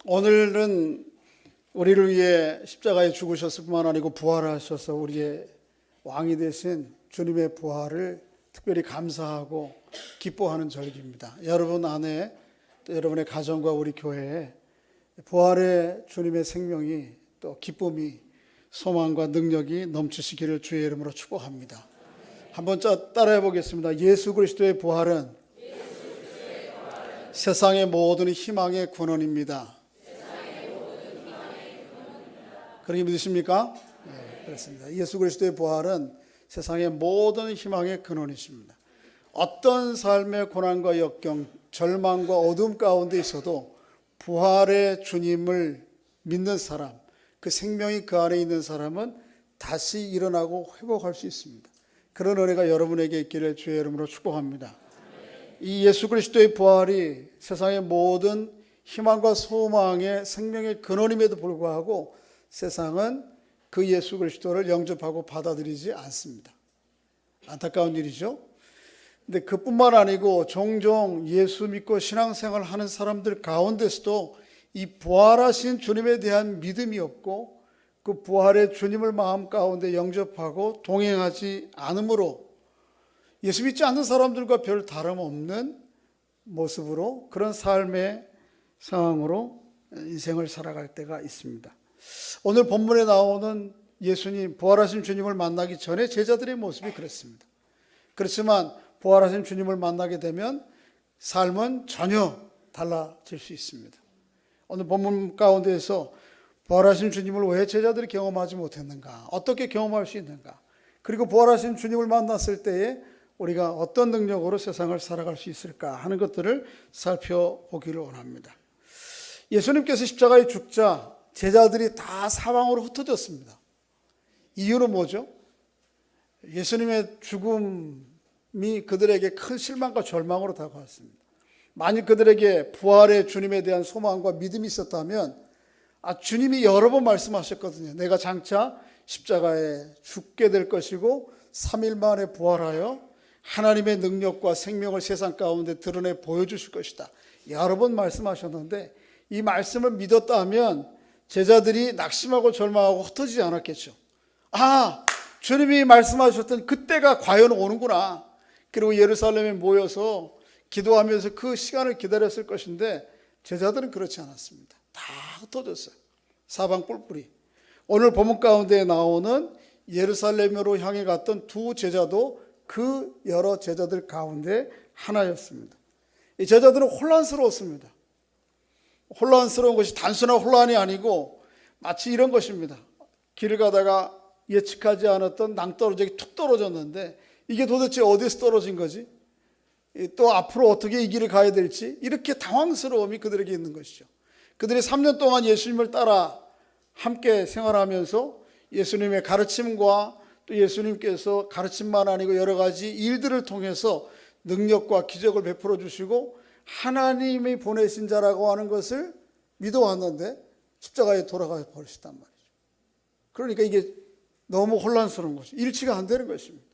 오늘은 우리를 위해 십자가에 죽으셨을 뿐만 아니고 부활하셔서 우리의 왕이 되신 주님의 부활을 특별히 감사하고 기뻐하는 절기입니다. 여러분 안에 또 여러분의 가정과 우리 교회에 부활의 주님의 생명이 또 기쁨이 소망과 능력이 넘치시기를 주의 이름으로 축복합니다. 한번 따라해 보겠습니다. 예수 그리스도의 부활은 세상의 모든 희망의 근원입니다. 그렇게 믿으십니까? 네, 그렇습니다. 예수 그리스도의 부활은 세상의 모든 희망의 근원이십니다. 어떤 삶의 고난과 역경, 절망과 어둠 가운데 있어도 부활의 주님을 믿는 사람, 그 생명이 그 안에 있는 사람은 다시 일어나고 회복할 수 있습니다. 그런 은혜가 여러분에게 있기를 주의 이름으로 축복합니다. 이 예수 그리스도의 부활이 세상의 모든 희망과 소망의 생명의 근원임에도 불구하고 세상은 그 예수 그리스도를 영접하고 받아들이지 않습니다. 안타까운 일이죠. 근데 그뿐만 아니고 종종 예수 믿고 신앙생활을 하는 사람들 가운데서도 이 부활하신 주님에 대한 믿음이 없고 그 부활의 주님을 마음 가운데 영접하고 동행하지 않으므로 예수 믿지 않는 사람들과 별 다름없는 모습으로 그런 삶의 상황으로 인생을 살아갈 때가 있습니다. 오늘 본문에 나오는 예수님, 부활하신 주님을 만나기 전에 제자들의 모습이 그랬습니다. 그렇지만 부활하신 주님을 만나게 되면 삶은 전혀 달라질 수 있습니다. 오늘 본문 가운데에서 부활하신 주님을 왜 제자들이 경험하지 못했는가? 어떻게 경험할 수 있는가? 그리고 부활하신 주님을 만났을 때에 우리가 어떤 능력으로 세상을 살아갈 수 있을까 하는 것들을 살펴보기를 원합니다. 예수님께서 십자가에 죽자 제자들이 다 사방으로 흩어졌습니다. 이유는 뭐죠? 예수님의 죽음이 그들에게 큰 실망과 절망으로 다가왔습니다. 만일 그들에게 부활의 주님에 대한 소망과 믿음이 있었다면 주님이 여러 번 말씀하셨거든요. 내가 장차 십자가에 죽게 될 것이고 3일 만에 부활하여 하나님의 능력과 생명을 세상 가운데 드러내 보여주실 것이다. 여러 번 말씀하셨는데 이 말씀을 믿었다면 제자들이 낙심하고 절망하고 흩어지지 않았겠죠. 주님이 말씀하셨던 그때가 과연 오는구나. 그리고 예루살렘에 모여서 기도하면서 그 시간을 기다렸을 것인데 제자들은 그렇지 않았습니다. 다 흩어졌어요. 사방 뿔뿔이. 오늘 본문 가운데 나오는 예루살렘으로 향해 갔던 두 제자도 그 여러 제자들 가운데 하나였습니다. 이 제자들은 혼란스러웠습니다. 혼란스러운 것이 단순한 혼란이 아니고 마치 이런 것입니다. 길을 가다가 예측하지 않았던 낭떠러지가 툭 떨어졌는데 이게 도대체 어디서 떨어진 거지? 또 앞으로 어떻게 이 길을 가야 될지 이렇게 당황스러움이 그들에게 있는 것이죠. 그들이 3년 동안 예수님을 따라 함께 생활하면서 예수님의 가르침과 또 예수님께서 가르침만 아니고 여러 가지 일들을 통해서 능력과 기적을 베풀어 주시고 하나님이 보내신 자라고 하는 것을 믿어왔는데 십자가에 돌아가 버리셨단 말이죠. 그러니까 이게 너무 혼란스러운 것이죠. 일치가 안 되는 것입니다.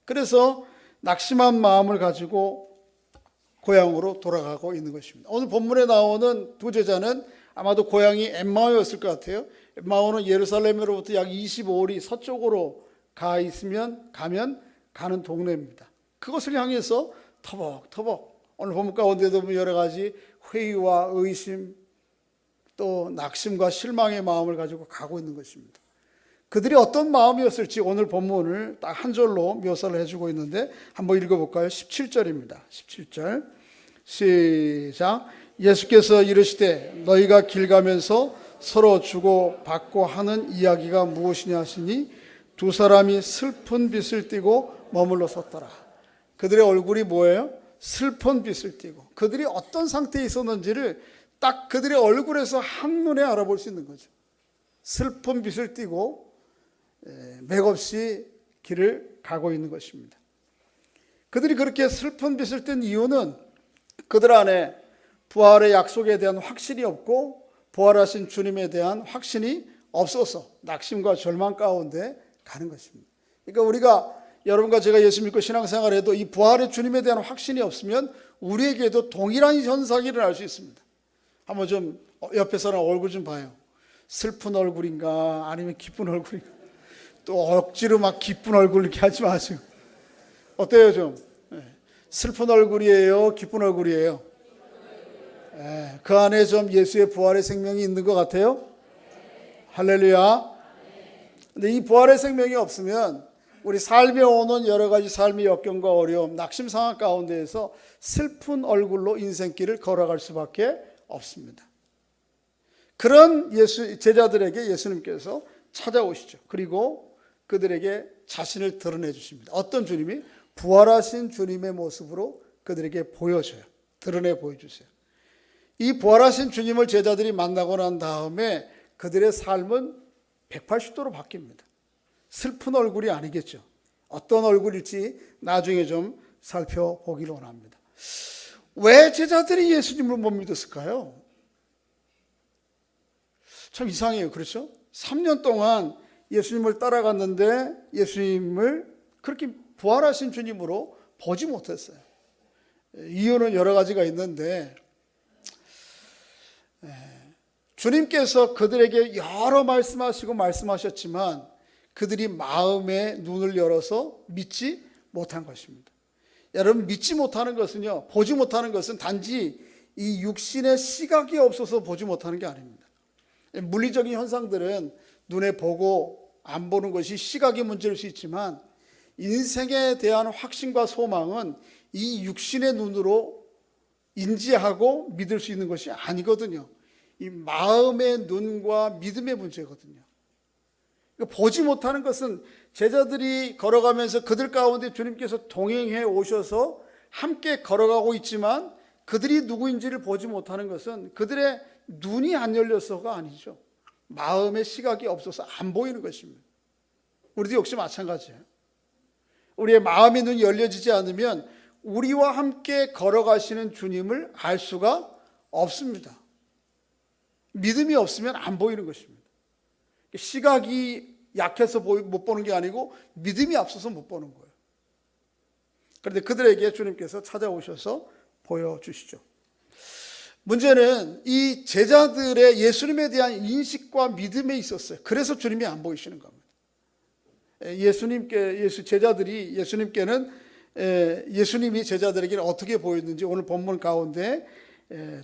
그래서 낙심한 마음을 가지고 고향으로 돌아가고 있는 것입니다. 오늘 본문에 나오는 두 제자는 아마도 고향이 엠마오였을 것 같아요. 엠마오는 예루살렘으로부터 약 25里서쪽으로 가면 가는 동네입니다. 그것을 향해서 터벅터벅 오늘 본문 가운데도 여러 가지 회의와 의심 또 낙심과 실망의 마음을 가지고 가고 있는 것입니다. 그들이 어떤 마음이었을지 오늘 본문을 딱 한 절로 묘사를 해주고 있는데 한번 읽어볼까요? 17절입니다. 17절 시작. 예수께서 이르시되 너희가 길 가면서 서로 주고 받고 하는 이야기가 무엇이냐 하시니 두 사람이 슬픈 빛을 띠고 머물러 섰더라. 그들의 얼굴이 뭐예요? 슬픈 빛을 띠고 그들이 어떤 상태에 있었는지를 딱 그들의 얼굴에서 한눈에 알아볼 수 있는 거죠. 슬픈 빛을 띠고 맥없이 길을 가고 있는 것입니다. 그들이 그렇게 슬픈 빛을 띈 이유는 그들 안에 부활의 약속에 대한 확신이 없고 부활하신 주님에 대한 확신이 없어서 낙심과 절망 가운데 가는 것입니다. 그러니까 우리가 여러분과 제가 예수 믿고 신앙생활을 해도 이 부활의 주님에 대한 확신이 없으면 우리에게도 동일한 현상이 일어날 수 있습니다. 한번 좀 옆에 사람 얼굴 좀 봐요. 슬픈 얼굴인가 아니면 기쁜 얼굴인가. 또 억지로 막 기쁜 얼굴 이렇게 하지 마시고. 어때요 좀? 슬픈 얼굴이에요? 기쁜 얼굴이에요? 그 안에 좀 예수의 부활의 생명이 있는 것 같아요? 할렐루야. 근데 이 부활의 생명이 없으면 우리 삶에 오는 여러 가지 삶의 역경과 어려움, 낙심 상황 가운데에서 슬픈 얼굴로 인생길을 걸어갈 수밖에 없습니다. 그런 제자들에게 예수님께서 찾아오시죠. 그리고 그들에게 자신을 드러내 주십니다. 어떤 주님이? 부활하신 주님의 모습으로 그들에게 보여줘요. 드러내 보여주세요. 이 부활하신 주님을 제자들이 만나고 난 다음에 그들의 삶은 180도로 바뀝니다. 슬픈 얼굴이 아니겠죠. 어떤 얼굴일지 나중에 좀 살펴보기를 원합니다. 왜 제자들이 예수님을 못 믿었을까요? 참 이상해요. 그렇죠? 3년 동안 예수님을 따라갔는데 예수님을 그렇게 부활하신 주님으로 보지 못했어요. 이유는 여러 가지가 있는데 주님께서 그들에게 여러 말씀하셨지만 그들이 마음의 눈을 열어서 믿지 못한 것입니다. 여러분, 믿지 못하는 것은요, 보지 못하는 것은 단지 이 육신의 시각이 없어서 보지 못하는 게 아닙니다. 물리적인 현상들은 눈에 보고 안 보는 것이 시각의 문제일 수 있지만 인생에 대한 확신과 소망은 이 육신의 눈으로 인지하고 믿을 수 있는 것이 아니거든요. 이 마음의 눈과 믿음의 문제거든요. 그러니까 보지 못하는 것은 제자들이 걸어가면서 그들 가운데 주님께서 동행해 오셔서 함께 걸어가고 있지만 그들이 누구인지를 보지 못하는 것은 그들의 눈이 안 열려서가 아니죠. 마음의 시각이 없어서 안 보이는 것입니다. 우리도 역시 마찬가지예요. 우리의 마음의 눈이 열려지지 않으면 우리와 함께 걸어가시는 주님을 알 수가 없습니다. 믿음이 없으면 안 보이는 것입니다. 시각이 약해서 못 보는 게 아니고 믿음이 앞서서 못 보는 거예요. 그런데 그들에게 주님께서 찾아오셔서 보여주시죠. 문제는 이 제자들의 예수님에 대한 인식과 믿음에 있었어요. 그래서 주님이 안 보이시는 겁니다. 예수님이 제자들에게는 어떻게 보였는지 오늘 본문 가운데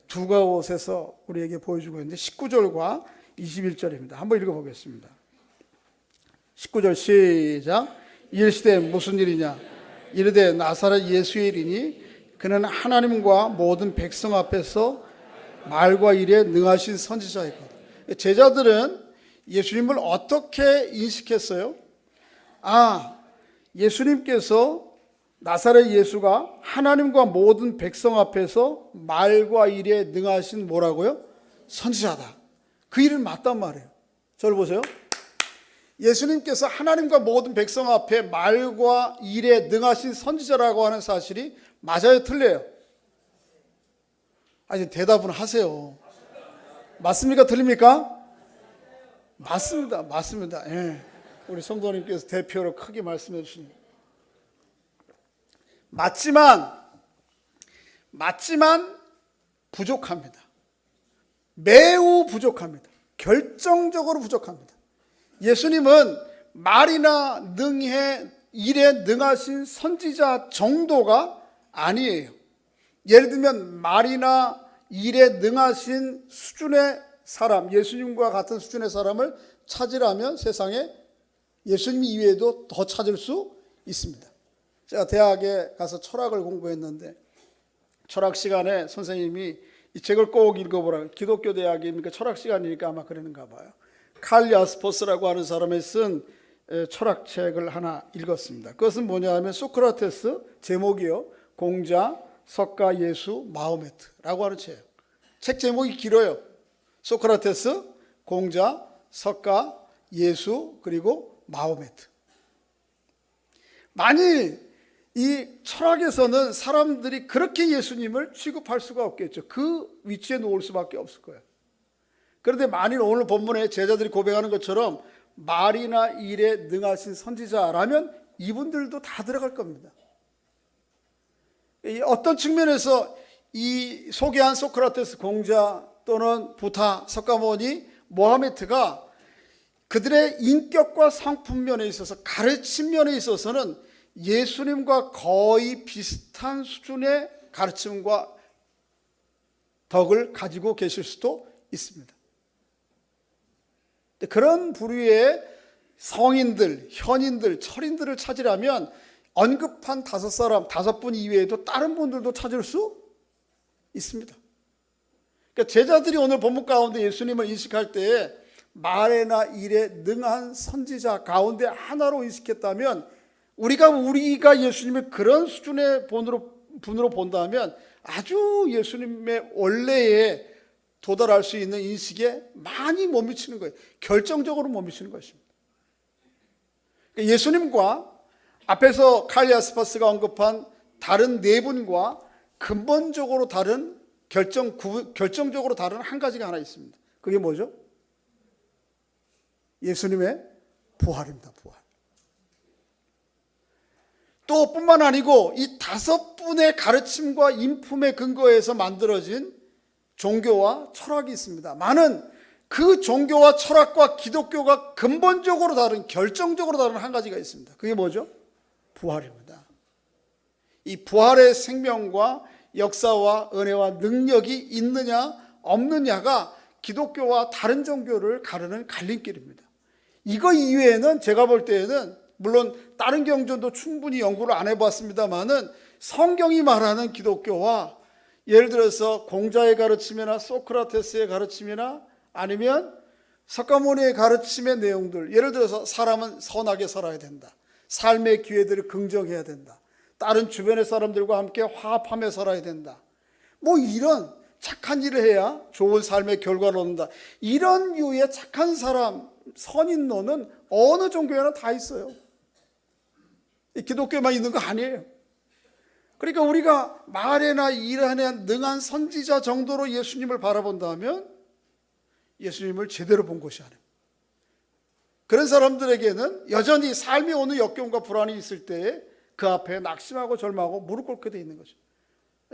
두 곳에서 우리에게 보여주고 있는데 19절과 21절입니다. 한번 읽어보겠습니다. 19절 시작. 이르시되 무슨 일이냐? 이르되 나사렛 예수의 일이니 그는 하나님과 모든 백성 앞에서 말과 일에 능하신 선지자이거든. 제자들은 예수님을 어떻게 인식했어요? 예수님께서 나사렛 예수가 하나님과 모든 백성 앞에서 말과 일에 능하신 뭐라고요? 선지자다. 그 일은 맞단 말이에요. 저를 보세요. 예수님께서 하나님과 모든 백성 앞에 말과 일에 능하신 선지자라고 하는 사실이 맞아요, 틀려요? 대답은 하세요. 맞습니까, 틀립니까? 맞습니다. 예. 우리 성도님께서 대표로 크게 말씀해 주십니다. 맞지만 부족합니다. 매우 부족합니다. 결정적으로 부족합니다. 예수님은 말이나 일에 능하신 선지자 정도가 아니에요. 예를 들면 말이나 일에 능하신 수준의 사람, 예수님과 같은 수준의 사람을 찾으라면 세상에 예수님 이외에도 더 찾을 수 있습니다. 제가 대학에 가서 철학을 공부했는데 철학 시간에 선생님이 이 책을 꼭 읽어보라. 기독교 대학이니까 철학 시간이니까 아마 그러는가 봐요. 칼 야스퍼스라고 하는 사람이 쓴 철학책을 하나 읽었습니다. 그것은 뭐냐 하면 소크라테스, 제목이요, 공자, 석가, 예수, 마호메트라고 하는 책이에요. 책 제목이 길어요. 소크라테스, 공자, 석가, 예수, 그리고 마호메트. 만일 이 철학에서는 사람들이 그렇게 예수님을 취급할 수가 없겠죠. 그 위치에 놓을 수밖에 없을 거예요. 그런데 만일 오늘 본문에 제자들이 고백하는 것처럼 말이나 일에 능하신 선지자라면 이분들도 다 들어갈 겁니다. 어떤 측면에서 이 소개한 소크라테스, 공자, 또는 부타, 석가모니, 모하메트가 그들의 인격과 성품 면에 있어서, 가르침 면에 있어서는 예수님과 거의 비슷한 수준의 가르침과 덕을 가지고 계실 수도 있습니다. 그런 부류의 성인들, 현인들, 철인들을 찾으려면 언급한 5분 이외에도 다른 분들도 찾을 수 있습니다. 그러니까 제자들이 오늘 본문 가운데 예수님을 인식할 때에 말에나 일에 능한 선지자 가운데 하나로 인식했다면, 우리가 예수님을 그런 수준의 분으로 본다면 아주 예수님의 원래에 도달할 수 있는 인식에 많이 못 미치는 거예요. 결정적으로 못 미치는 것입니다. 예수님과 앞에서 칼리아스파스가 언급한 다른 네 분과 근본적으로 다른 결정적으로 다른 한 가지가 하나 있습니다. 그게 뭐죠? 예수님의 부활입니다. 부활. 또 뿐만 아니고 이 5분의 가르침과 인품에 근거해서 만들어진 종교와 철학이 있습니다. 많은 그 종교와 철학과 기독교가 근본적으로 다른, 결정적으로 다른 한 가지가 있습니다. 그게 뭐죠? 부활입니다. 이 부활의 생명과 역사와 은혜와 능력이 있느냐 없느냐가 기독교와 다른 종교를 가르는 갈림길입니다. 이거 이외에는 제가 볼 때에는, 물론 다른 경전도 충분히 연구를 안 해봤습니다만은, 성경이 말하는 기독교와 예를 들어서 공자의 가르침이나 소크라테스의 가르침이나 아니면 석가모니의 가르침의 내용들, 예를 들어서 사람은 선하게 살아야 된다, 삶의 기회들을 긍정해야 된다, 다른 주변의 사람들과 함께 화합하며 살아야 된다, 이런 착한 일을 해야 좋은 삶의 결과를 얻는다, 이런 유의 착한 사람, 선인론은 어느 종교에나 다 있어요. 기독교에만 있는 거 아니에요. 그러니까 우리가 말에나 일에 능한 선지자 정도로 예수님을 바라본다면 예수님을 제대로 본 것이 아니에요. 그런 사람들에게는 여전히 삶이 오는 역경과 불안이 있을 때에 그 앞에 낙심하고 절망하고 무릎 꿇게 되어 있는 거죠.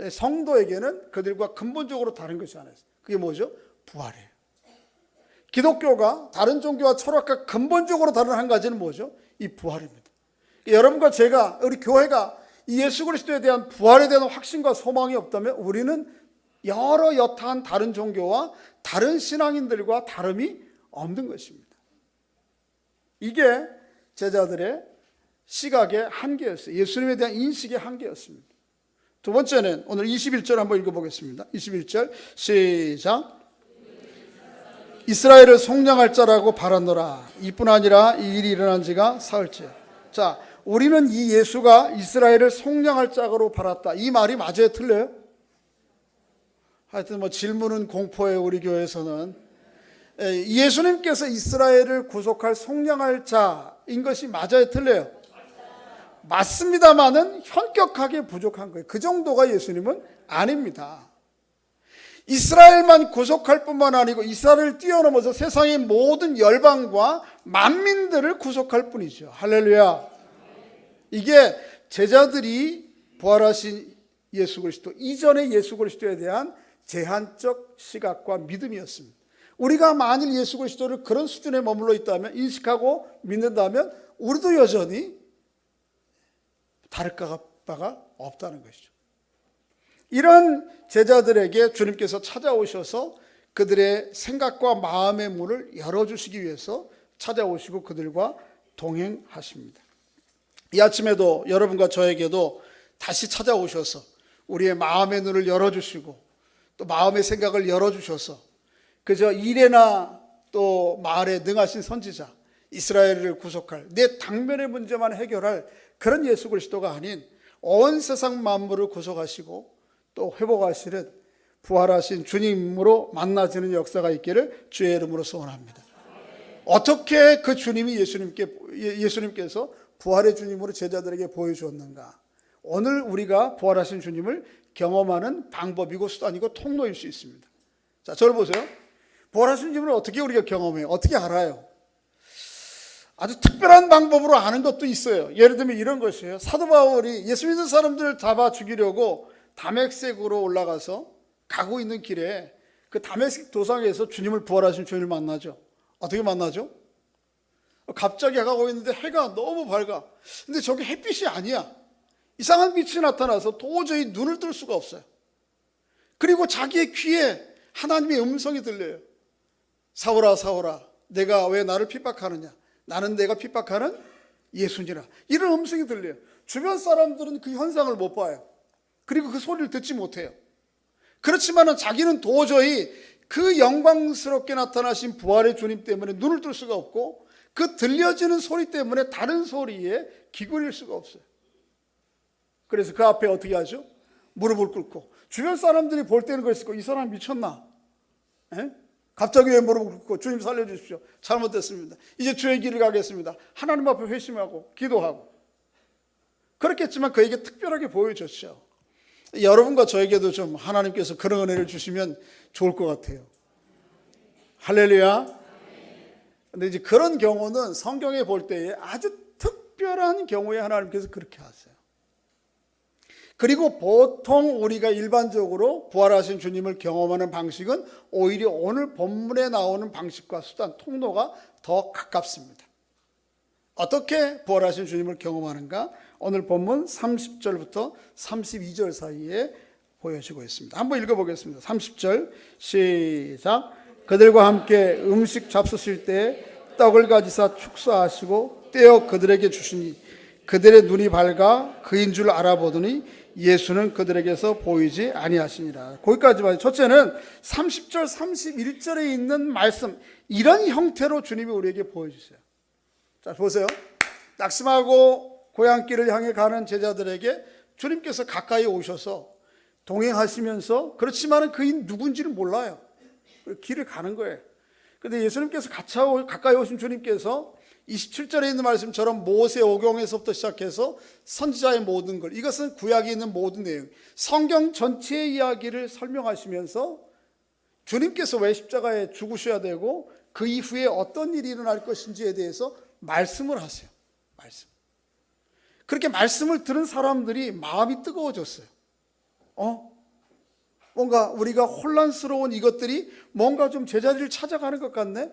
성도에게는 그들과 근본적으로 다른 것이 하나 있어요. 그게 뭐죠? 부활이에요. 기독교가 다른 종교와 철학과 근본적으로 다른 한 가지는 뭐죠? 이 부활입니다. 여러분과 제가, 우리 교회가 이 예수 그리스도에 대한 부활에 대한 확신과 소망이 없다면 우리는 여러 여타한 다른 종교와 다른 신앙인들과 다름이 없는 것입니다. 이게 제자들의 시각의 한계였어요. 예수님에 대한 인식의 한계였습니다. 두 번째는 오늘 21절 한번 읽어보겠습니다. 21절 시작. 이스라엘을 속량할 자라고 바랐노라. 이뿐 아니라 이 일이 일어난 지가 사흘째. 자, 우리는 이 예수가 이스라엘을 속량할 자로 바랐다. 이 말이 맞아요? 틀려요? 하여튼 질문은 공포예요. 우리 교회에서는. 예수님께서 이스라엘을 구속할 속량할 자인 것이 맞아요? 틀려요? 맞습니다만은 현격하게 부족한 거예요. 그 정도가 예수님은 아닙니다. 이스라엘만 구속할 뿐만 아니고 이스라엘을 뛰어넘어서 세상의 모든 열방과 만민들을 구속할 뿐이죠. 할렐루야. 이게 제자들이 부활하신 예수 그리스도 이전의 예수 그리스도에 대한 제한적 시각과 믿음이었습니다. 우리가 만일 예수 그리스도를 그런 수준에 머물러 있다면, 인식하고 믿는다면 우리도 여전히 다를 바가 없다는 것이죠. 이런 제자들에게 주님께서 찾아오셔서 그들의 생각과 마음의 문을 열어주시기 위해서 찾아오시고 그들과 동행하십니다. 이 아침에도 여러분과 저에게도 다시 찾아오셔서 우리의 마음의 눈을 열어주시고 또 마음의 생각을 열어주셔서 그저 일에나 또 말에 능하신 선지자, 이스라엘을 구속할, 내 당면의 문제만 해결할 그런 예수 그리스도가 아닌 온 세상 만물을 구속하시고 또 회복하시는 부활하신 주님으로 만나지는 역사가 있기를 주의 이름으로 소원합니다. 어떻게 그 주님이 예수님께서 부활의 주님으로 제자들에게 보여주었는가? 오늘 우리가 부활하신 주님을 경험하는 방법이고 수단이고 통로일 수 있습니다. 자, 저를 보세요. 부활하신 주님을 어떻게 우리가 경험해요? 어떻게 알아요? 아주 특별한 방법으로 아는 것도 있어요. 예를 들면 이런 것이에요. 사도 바울이 예수 믿는 사람들을 잡아 죽이려고 다메섹으로 올라가서 가고 있는 길에 그 다메섹 도상에서 주님을 부활하신 주님을 만나죠. 어떻게 만나죠? 갑자기 해가 오고 있는데 해가 너무 밝아. 근데 저게 햇빛이 아니야. 이상한 빛이 나타나서 도저히 눈을 뜰 수가 없어요. 그리고 자기의 귀에 하나님의 음성이 들려요. 사울아 사울아 내가 왜 나를 핍박하느냐. 나는 내가 핍박하는 예수니라. 이런 음성이 들려요. 주변 사람들은 그 현상을 못 봐요. 그리고 그 소리를 듣지 못해요. 그렇지만은 자기는 도저히 그 영광스럽게 나타나신 부활의 주님 때문에 눈을 뜰 수가 없고 그 들려지는 소리 때문에 다른 소리에 귀걸일 수가 없어요. 그래서 그 앞에 어떻게 하죠? 무릎을 꿇고 주변 사람들이 볼 때는 그랬을 거예요. 이 사람 미쳤나? 에? 갑자기 왜 무릎을 꿇고 주님 살려주십시오. 잘못됐습니다. 이제 주의 길을 가겠습니다. 하나님 앞에 회심하고 기도하고 그렇겠지만 그에게 특별하게 보여줬죠. 여러분과 저에게도 좀 하나님께서 그런 은혜를 주시면 좋을 것 같아요. 할렐루야. 근데 이제 그런 경우는 성경에 볼 때에 아주 특별한 경우에 하나님께서 그렇게 하세요. 그리고 보통 우리가 일반적으로 부활하신 주님을 경험하는 방식은 오히려 오늘 본문에 나오는 방식과 수단, 통로가 더 가깝습니다. 어떻게 부활하신 주님을 경험하는가? 오늘 본문 30절부터 32절 사이에 보여지고 있습니다. 한번 읽어보겠습니다. 30절 시작. 그들과 함께 음식 잡수실 때 떡을 가지사 축사하시고 떼어 그들에게 주시니 그들의 눈이 밝아 그인 줄 알아보더니 예수는 그들에게서 보이지 아니하시니라. 거기까지만. 첫째는 30절 31절에 있는 말씀, 이런 형태로 주님이 우리에게 보여주세요. 자 보세요. 낙심하고 고향길을 향해 가는 제자들에게 주님께서 가까이 오셔서 동행하시면서, 그렇지만 그인 누군지를 몰라요. 길을 가는 거예요. 그런데 예수님께서 가까이 오신 주님께서 27절에 있는 말씀처럼 모세 오경에서부터 시작해서 선지자의 모든 걸, 이것은 구약에 있는 모든 내용, 성경 전체의 이야기를 설명하시면서 주님께서 왜 십자가에 죽으셔야 되고 그 이후에 어떤 일이 일어날 것인지에 대해서 말씀을 하세요. 말씀. 그렇게 말씀을 들은 사람들이 마음이 뜨거워졌어요. 뭔가 우리가 혼란스러운 이것들이 뭔가 좀 제자리를 찾아가는 것 같네.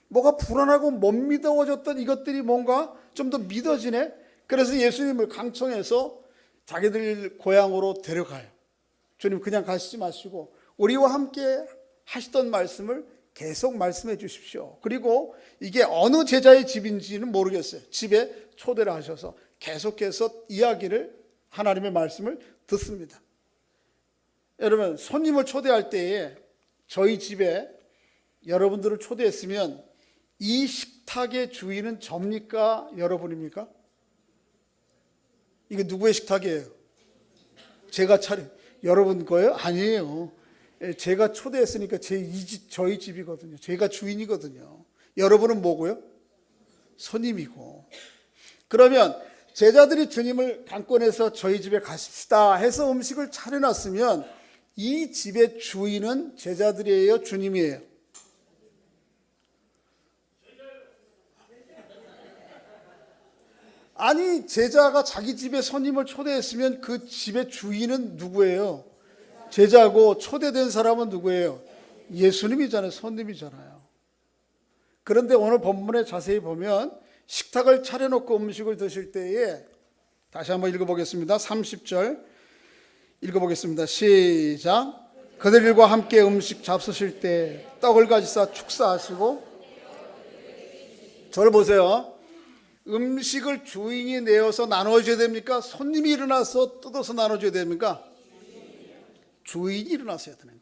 뭐가 불안하고 못 믿어졌던 이것들이 뭔가 좀 더 믿어지네. 그래서 예수님을 강청해서 자기들 고향으로 데려가요. 주님 그냥 가시지 마시고 우리와 함께 하시던 말씀을 계속 말씀해 주십시오. 그리고 이게 어느 제자의 집인지는 모르겠어요. 집에 초대를 하셔서 계속해서 이야기를, 하나님의 말씀을 듣습니다. 여러분, 손님을 초대할 때에 저희 집에 여러분들을 초대했으면 이 식탁의 주인은 접니까? 여러분입니까? 이게 누구의 식탁이에요? 제가 여러분 거예요? 아니에요. 제가 초대했으니까 저희 집이거든요. 제가 주인이거든요. 여러분은 뭐고요? 손님이고. 그러면 제자들이 주님을 강권해서 저희 집에 가십시다 해서 음식을 차려놨으면 이 집의 주인은 제자들이에요? 주님이에요? 아니, 제자가 자기 집에 손님을 초대했으면 그 집의 주인은 누구예요? 제자고 초대된 사람은 누구예요? 예수님이잖아요. 손님이잖아요. 그런데 오늘 본문에 자세히 보면 식탁을 차려놓고 음식을 드실 때에, 다시 한번 읽어보겠습니다. 30절 읽어보겠습니다. 시작. 그들과 함께 음식 잡수실 때 떡을 가지사 축사하시고, 저를 보세요. 음식을 주인이 내어서 나눠줘야 됩니까? 손님이 일어나서 뜯어서 나눠줘야 됩니까? 주인이 일어나서야 되는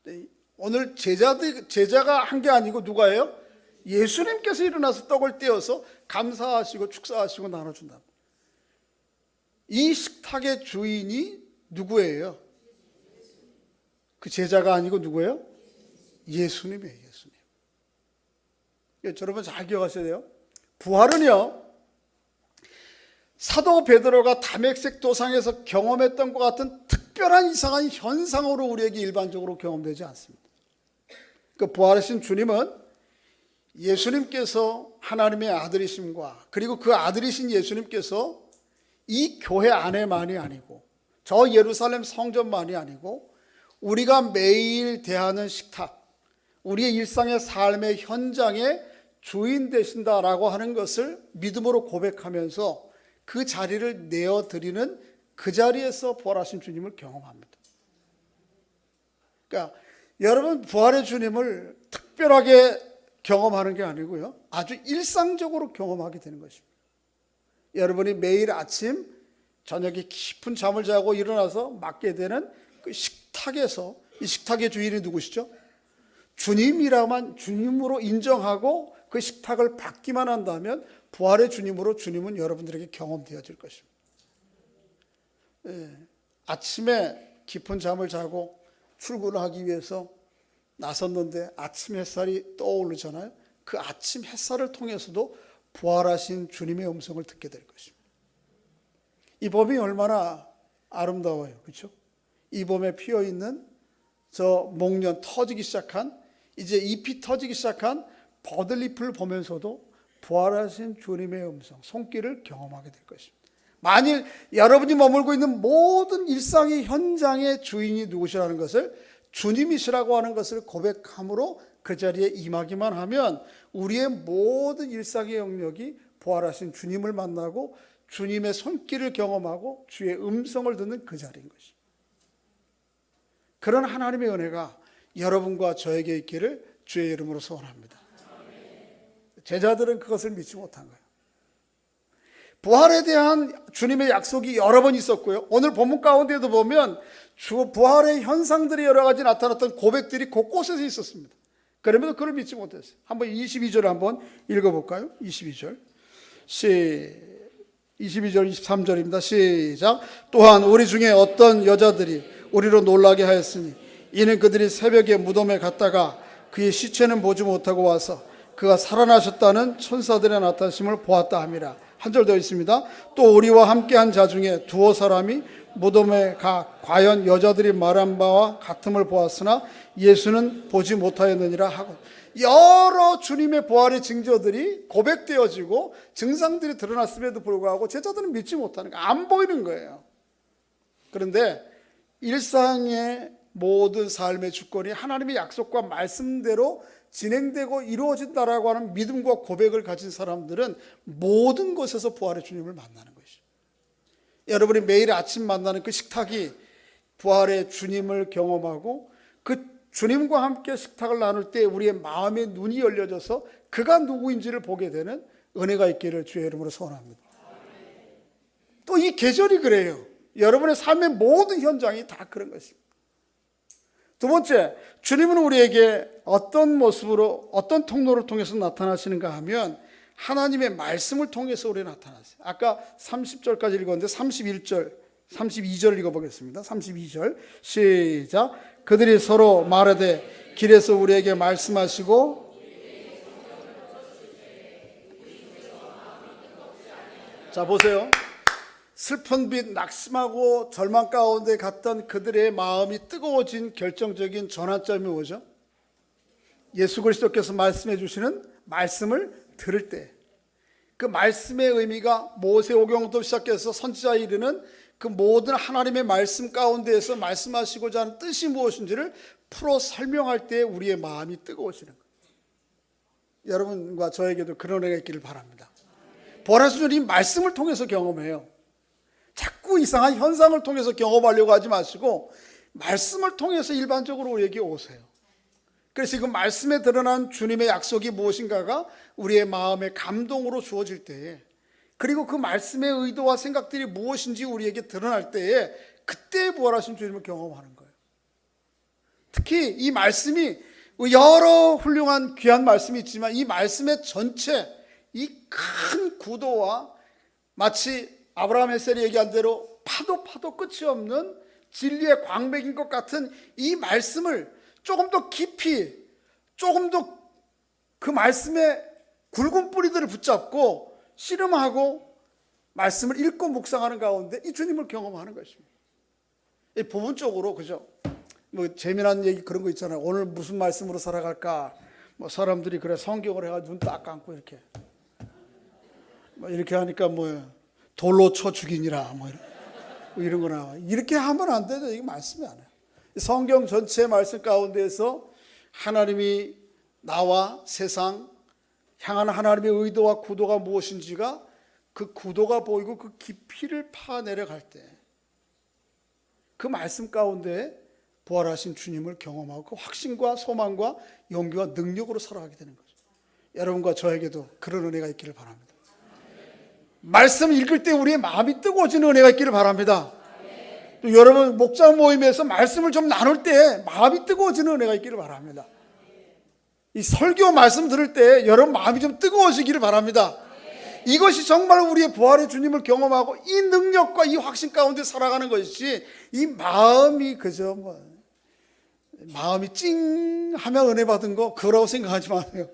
거예요. 오늘 제자가 한 게 아니고 누가 해요? 예수님께서 일어나서 떡을 떼어서 감사하시고 축사하시고 나눠준다. 이 식탁의 주인이 누구예요? 그 제자가 아니고 누구예요? 예수님이에요. 예수님. 여러분 잘 기억하셔야 돼요. 부활은요, 사도 베드로가 다메섹 도상에서 경험했던 것 같은 특별한 이상한 현상으로 우리에게 일반적으로 경험되지 않습니다. 그 부활하신 주님은 예수님께서 하나님의 아들이심과, 그리고 그 아들이신 예수님께서 이 교회 안에만이 아니고 저 예루살렘 성전만이 아니고 우리가 매일 대하는 식탁, 우리의 일상의 삶의 현장의 주인 되신다라고 하는 것을 믿음으로 고백하면서 그 자리를 내어드리는 그 자리에서 부활하신 주님을 경험합니다. 그러니까 여러분, 부활의 주님을 특별하게 경험하는 게 아니고요, 아주 일상적으로 경험하게 되는 것입니다. 여러분이 매일 아침 저녁에 깊은 잠을 자고 일어나서 맞게 되는 그 식탁에서, 이 식탁의 주인이 누구시죠? 주님이라만, 주님으로 인정하고 그 식탁을 받기만 한다면 부활의 주님으로 주님은 여러분들에게 경험되어질 것입니다. 아침에 깊은 잠을 자고 출근을 하기 위해서 나섰는데 아침 햇살이 떠오르잖아요. 그 아침 햇살을 통해서도 부활하신 주님의 음성을 듣게 될 것입니다. 이 봄이 얼마나 아름다워요, 그렇죠? 이 봄에 피어있는 저 목련 터지기 시작한, 이제 잎이 터지기 시작한 버들잎을 보면서도 부활하신 주님의 음성, 손길을 경험하게 될 것입니다. 만일 여러분이 머물고 있는 모든 일상의 현장의 주인이 누구시라는 것을, 주님이시라고 하는 것을 고백함으로 그 자리에 임하기만 하면 우리의 모든 일상의 영역이 부활하신 주님을 만나고 주님의 손길을 경험하고 주의 음성을 듣는 그 자리인 것입니다. 그런 하나님의 은혜가 여러분과 저에게 있기를 주의 이름으로 소원합니다. 제자들은 그것을 믿지 못한 거예요. 부활에 대한 주님의 약속이 여러 번 있었고요, 오늘 본문 가운데도 보면 부활의 현상들이 여러 가지 나타났던 고백들이 곳곳에서 있었습니다. 그러면서 그걸 믿지 못했어요. 한번 22절 한번 읽어볼까요? 22절 23절입니다. 시작. 또한 우리 중에 어떤 여자들이 우리로 놀라게 하였으니 이는 그들이 새벽에 무덤에 갔다가 그의 시체는 보지 못하고 와서 그가 살아나셨다는 천사들의 나타나심을 보았다 함이라. 한 절 더 있습니다. 또 우리와 함께한 자 중에 두어 사람이 무덤에 가 과연 여자들이 말한 바와 같음을 보았으나 예수는 보지 못하였느니라 하고, 여러 주님의 부활의 징조들이 고백되어지고 증상들이 드러났음에도 불구하고 제자들은 믿지 못하는 거예요. 안 보이는 거예요. 그런데 일상의 모든 삶의 주권이 하나님의 약속과 말씀대로 진행되고 이루어진다라고 하는 믿음과 고백을 가진 사람들은 모든 곳에서 부활의 주님을 만나는 것이죠. 여러분이 매일 아침 만나는 그 식탁이 부활의 주님을 경험하고 그 주님과 함께 식탁을 나눌 때 우리의 마음의 눈이 열려져서 그가 누구인지를 보게 되는 은혜가 있기를 주의 이름으로 소원합니다. 또 이 계절이 그래요. 여러분의 삶의 모든 현장이 다 그런 것입니다. 두 번째, 주님은 우리에게 어떤 모습으로, 어떤 통로를 통해서 나타나시는가 하면 하나님의 말씀을 통해서 우리에 나타나세요. 아까 30절까지 읽었는데 32절 읽어보겠습니다. 32절 시작. 그들이 서로 말하되 길에서 우리에게 말씀하시고, 자 보세요. 슬픈 빛, 낙심하고 절망 가운데 갔던 그들의 마음이 뜨거워진 결정적인 전환점이 뭐죠? 예수 그리스도께서 말씀해 주시는 말씀을 들을 때, 그 말씀의 의미가 모세오경부터 시작해서 선지자에 이르는 그 모든 하나님의 말씀 가운데에서 말씀하시고자 하는 뜻이 무엇인지를 풀어 설명할 때 우리의 마음이 뜨거워지는 거예요. 여러분과 저에게도 그런 은혜가 있기를 바랍니다. 부활하신 주님 말씀을 통해서 경험해요. 자꾸 이상한 현상을 통해서 경험하려고 하지 마시고 말씀을 통해서 일반적으로 우리에게 오세요. 그래서 그 말씀에 드러난 주님의 약속이 무엇인가가 우리의 마음에 감동으로 주어질 때에, 그리고 그 말씀의 의도와 생각들이 무엇인지 우리에게 드러날 때에 그때 부활하신 주님을 경험하는 거예요. 특히 이 말씀이 여러 훌륭한 귀한 말씀이 있지만 이 말씀의 전체, 이 큰 구도와 마치 아브라함 헬셀이 얘기한 대로 파도 끝이 없는 진리의 광맥인 것 같은 이 말씀을 조금 더 깊이, 조금 더 그 말씀의 굵은 뿌리들을 붙잡고 씨름하고 말씀을 읽고 묵상하는 가운데 이 주님을 경험하는 것입니다. 이 부분적으로, 그죠? 뭐 재미난 얘기 그런 거 있잖아요. 오늘 무슨 말씀으로 살아갈까? 뭐 사람들이 그래 성경을 해가지고 눈 딱 감고 이렇게 뭐 이렇게 하니까 뭐예요? 돌로 쳐 죽이니라 뭐 이런 거 나와. 이렇게 하면 안 되죠. 이게 말씀이 안 해요. 성경 전체 말씀 가운데에서 하나님이 나와 세상 향하는 하나님의 의도와 구도가 무엇인지가 그 구도가 보이고 그 깊이를 파내려갈 때 그 말씀 가운데 부활하신 주님을 경험하고 그 확신과 소망과 용기와 능력으로 살아가게 되는 거죠. 여러분과 저에게도 그런 은혜가 있기를 바랍니다. 말씀 읽을 때 우리의 마음이 뜨거워지는 은혜가 있기를 바랍니다. 또 여러분 목장 모임에서 말씀을 좀 나눌 때 마음이 뜨거워지는 은혜가 있기를 바랍니다. 이 설교 말씀 들을 때 여러분 마음이 좀 뜨거워지기를 바랍니다. 이것이 정말 우리의 부활의 주님을 경험하고 이 능력과 이 확신 가운데 살아가는 것이 이 마음이 그저 마음이 찡하면 은혜 받은 거 그거라고 생각하지 마세요.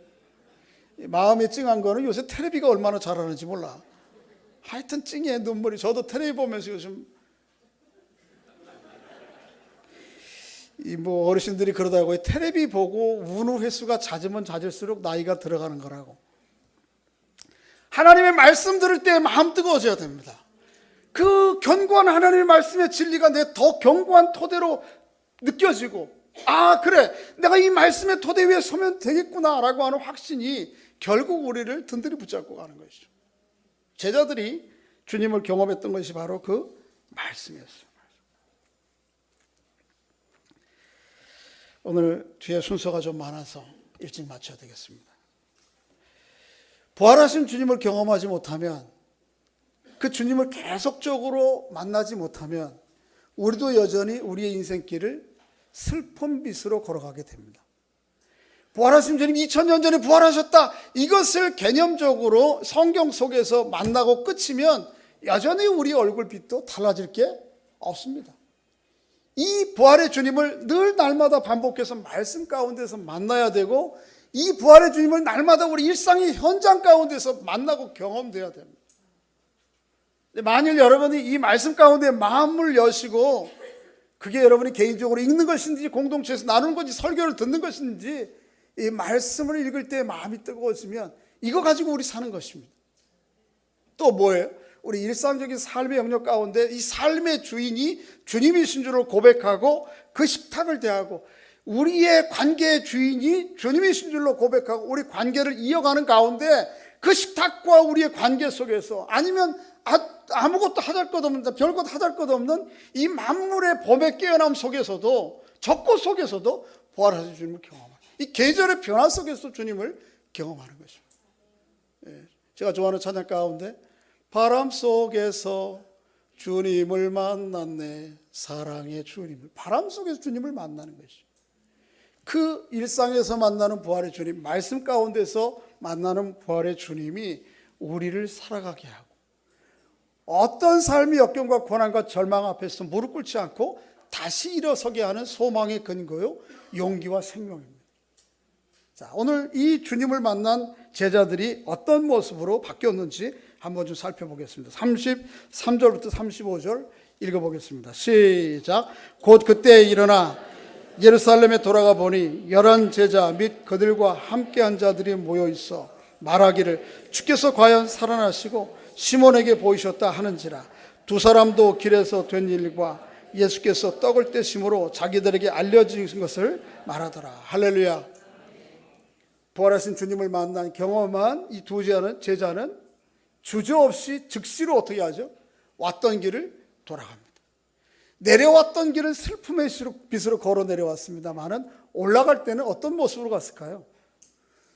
마음이 찡한 거는 요새 텔레비가 얼마나 잘하는지 몰라. 하여튼 찡해 눈물이. 저도 텔레비 보면서 요즘 어르신들이 그러다고 텔레비 보고 우는 횟수가 잦으면 잦을수록 나이가 들어가는 거라고. 하나님의 말씀 들을 때 마음 뜨거워져야 됩니다. 그 견고한 하나님의 말씀의 진리가 내 더 견고한 토대로 느껴지고, 아 그래 내가 이 말씀의 토대 위에 서면 되겠구나 라고 하는 확신이 결국 우리를 든든히 붙잡고 가는 것이죠. 제자들이 주님을 경험했던 것이 바로 그 말씀이었어요. 오늘 뒤에 순서가 좀 많아서 일찍 마쳐야 되겠습니다. 부활하신 주님을 경험하지 못하면, 그 주님을 계속적으로 만나지 못하면 우리도 여전히 우리의 인생길을 슬픈 빛으로 걸어가게 됩니다. 부활하신 주님 2000년 전에 부활하셨다, 이것을 개념적으로 성경 속에서 만나고 끝이면 여전히 우리 얼굴빛도 달라질 게 없습니다. 이 부활의 주님을 늘 날마다 반복해서 말씀 가운데서 만나야 되고, 이 부활의 주님을 날마다 우리 일상의 현장 가운데서 만나고 경험돼야 됩니다. 만일 여러분이 이 말씀 가운데 마음을 여시고, 그게 여러분이 개인적으로 읽는 것인지 공동체에서 나누는 건지 설교를 듣는 것인지, 이 말씀을 읽을 때 마음이 뜨거워지면 이거 가지고 우리 사는 것입니다. 또 뭐예요? 우리 일상적인 삶의 영역 가운데 이 삶의 주인이 주님이신 줄을 고백하고 그 식탁을 대하고, 우리의 관계의 주인이 주님이신 줄로 고백하고 우리 관계를 이어가는 가운데 그 식탁과 우리의 관계 속에서, 아니면 아무것도 하잘 것 없는, 별것 하잘 것 없는 이 만물의 범의 깨어남 속에서도, 적고 속에서도 부활하신 주님을 경험하는, 이 계절의 변화 속에서 주님을 경험하는 것입니다. 제가 좋아하는 찬양 가운데 바람 속에서 주님을 만났네, 사랑의 주님을. 바람 속에서 주님을 만나는 것이죠. 그 일상에서 만나는 부활의 주님, 말씀 가운데서 만나는 부활의 주님이 우리를 살아가게 하고, 어떤 삶의 역경과 고난과 절망 앞에서 무릎 꿇지 않고 다시 일어서게 하는 소망의 근거요, 용기와 생명입니다. 자, 오늘 이 주님을 만난 제자들이 어떤 모습으로 바뀌었는지 한번 좀 살펴보겠습니다. 33절부터 35절 읽어보겠습니다. 시작. 곧 그때 일어나 예루살렘에 돌아가 보니 11 제자 및 그들과 함께한 자들이 모여 있어 말하기를, 주께서 과연 살아나시고 시몬에게 보이셨다 하는지라. 두 사람도 길에서 된 일과 예수께서 떡을 떼심으로 자기들에게 알려진 것을 말하더라. 할렐루야. 부활하신 주님을 만난 경험한 이 두 제자는 주저없이 즉시로 어떻게 하죠? 왔던 길을 돌아갑니다. 내려왔던 길은 슬픔의 빛으로 걸어 내려왔습니다만은 올라갈 때는 어떤 모습으로 갔을까요?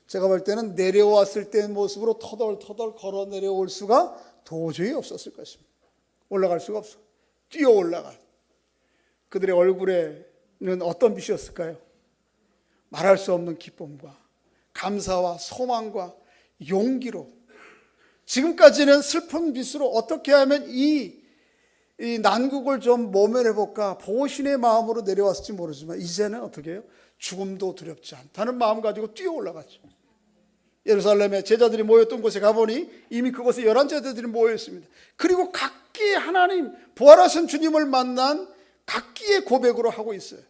제가 볼 때는 내려왔을 때의 모습으로 터덜터덜 걸어 내려올 수가 도저히 없었을 것입니다. 올라갈 수가 없어. 뛰어 올라가. 그들의 얼굴에는 어떤 빛이었을까요? 말할 수 없는 기쁨과 감사와 소망과 용기로, 지금까지는 슬픈 빛으로 어떻게 하면 이 난국을 좀 모면해볼까 보신의 마음으로 내려왔을지 모르지만, 이제는 어떻게 해요? 죽음도 두렵지 않다는 마음 가지고 뛰어 올라갔죠. 예루살렘에 제자들이 모였던 곳에 가보니 이미 그곳에 11 제자들이 모여 있습니다. 그리고 각기 하나님 부활하신 주님을 만난 각기의 고백으로 하고 있어요.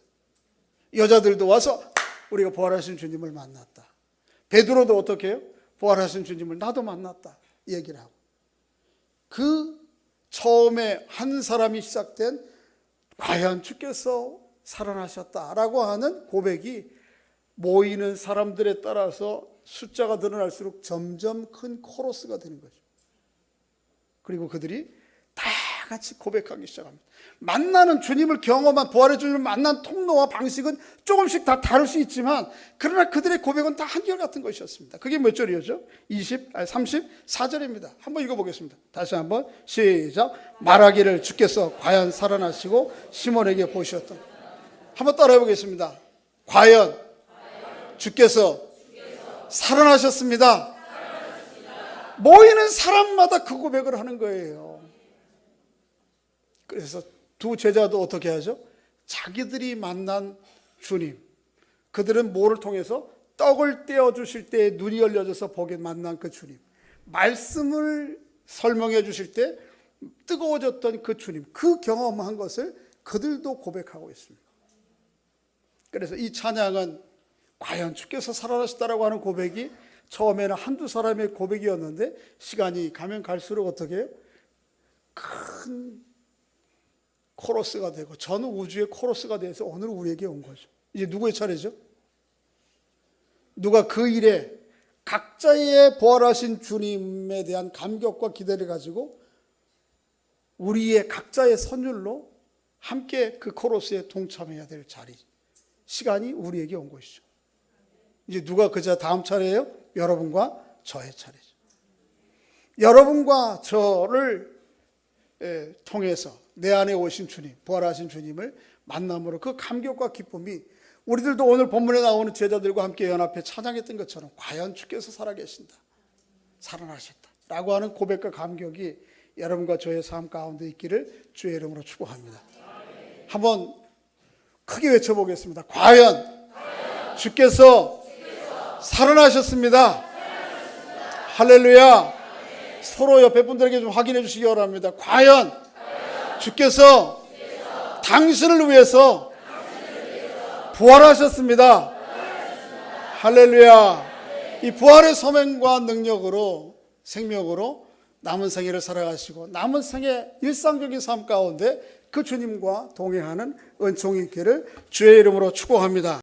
여자들도 와서 우리가 부활하신 주님을 만났다. 베드로도 어떻게 해요? 부활하신 주님을 나도 만났다 얘기를 하고, 그 처음에 한 사람이 시작된 과연 주께서 살아나셨다라고 하는 고백이 모이는 사람들에 따라서 숫자가 늘어날수록 점점 큰 코러스가 되는 거죠. 그리고 그들이 다 같이 고백하기 시작합니다. 만나는 주님을 경험한, 부활의 주님을 만난 통로와 방식은 조금씩 다 다를 수 있지만, 그러나 그들의 고백은 다 한결같은 것이었습니다. 그게 몇 절이었죠? 34절입니다. 한번 읽어보겠습니다. 다시 한번 시작. 말하기를 주께서 과연 살아나시고 시몬에게 보이셨던. 한번 따라해 보겠습니다. 과연 주께서 살아나셨습니다. 모이는 사람마다 그 고백을 하는 거예요. 그래서 두 제자도 어떻게 하죠? 자기들이 만난 주님, 그들은 뭐를 통해서 떡을 떼어 주실 때 눈이 열려져서 보게 만난 그 주님, 말씀을 설명해 주실 때 뜨거워졌던 그 주님, 그 경험한 것을 그들도 고백하고 있습니다. 그래서 이 찬양은 과연 주께서 살아나셨다라고 하는 고백이 처음에는 한두 사람의 고백이었는데, 시간이 가면 갈수록 어떻게 해요? 큰 코러스가 되고 전 우주의 코러스가 돼서 오늘 우리에게 온 거죠. 이제 누구의 차례죠? 누가 그 일에 각자의 부활하신 주님에 대한 감격과 기대를 가지고 우리의 각자의 선율로 함께 그 코러스에 동참해야 될 자리, 시간이 우리에게 온 것이죠. 이제 누가 그자 다음 차례예요? 여러분과 저의 차례죠. 여러분과 저를 통해서 내 안에 오신 주님, 부활하신 주님을 만남으로 그 감격과 기쁨이, 우리들도 오늘 본문에 나오는 제자들과 함께 연합해 찬양했던 것처럼 과연 주께서 살아계신다, 살아나셨다 라고 하는 고백과 감격이 여러분과 저의 삶 가운데 있기를 주의 이름으로 축복합니다. 한번 크게 외쳐보겠습니다. 과연 주께서 살아나셨습니다. 할렐루야. 서로 옆에 분들에게 좀 확인해 주시기 바랍니다. 과연 주께서 당신을 위해서 부활하셨습니다. 할렐루야. 이 부활의 소명과 능력으로, 생명으로 남은 생애를 살아가시고 남은 생애 일상적인 삶 가운데 그 주님과 동행하는 은총이 있기를 주의 이름으로 축복합니다.